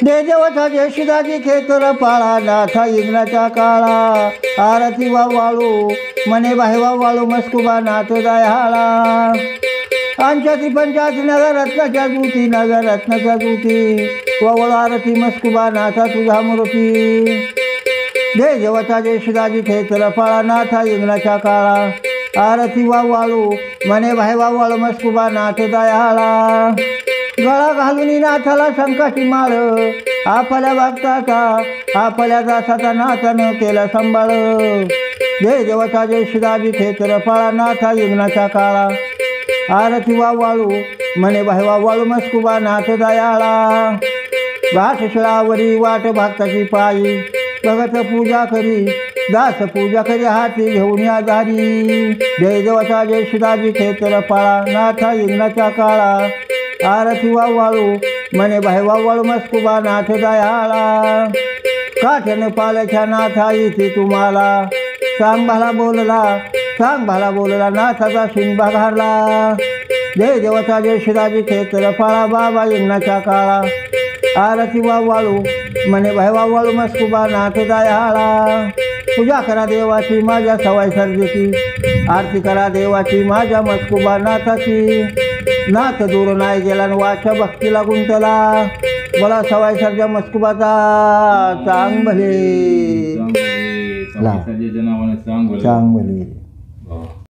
दे देवता जयशिदाजी खेतर पाळा नाथा इंग्राच्या काळा आरती वाळू मने बाहे वाळू मस्कुबा नाथ दयाळा अंशाती पंचाती नगर रत्नाच्या दूती नगर रत्नाच्या दूती ववळ आरती मस्कुबा नाथा तुझा मूर्ती दे देवता जयशिदाजी खेतर पाळा नाथा इंग्राच्या काळा आरती वाळू मने बाहे वाळू मस्कुबा नाथ दयाळा गळा घालून नाथाला शंकाची माळ आपल्या भक्ताचा आपल्या दासाचा नाथानं केला सांभाळ जय देवता जय शिदाजी खेतर पाळा नाथा यज्ञाचा काळा आरती वाळू मने बाहे वाळू मस्कुबा नाथ दयाळा वाट शिळावरी वाट भक्ताची पायी भगत पूजा करी दास पूजा करी हाती घेऊन या दारी जय देवता जय शिदाजी खेतर पाळा नाथा यज्ञाचा काळा आरती वाळू मने बाहे वाळू मस्कुबा नाथ दयाळा काठ्यानं पाल्याच्या नाथा इथे तुम्हाला सांग भाला बोलला नाथाचा शिंबा घारला जय देवता जय शिदाजी खेतर पाळा बाबा यज्ञाच्या काळा आरती वाळू मने बाहे वाळू मस्कुबा नाथ दयाळा पूजा करा देवाची माझ्या सवाई सर्जेची आरती करा देवाची माझ्या मस्कुबा नाथाची नाथ दूर नाही गेला वाच्या भक्तीला गुंतला बोला सवाई सर्जा मस्कुबाचा चांग भले चांग भले. चांग भले.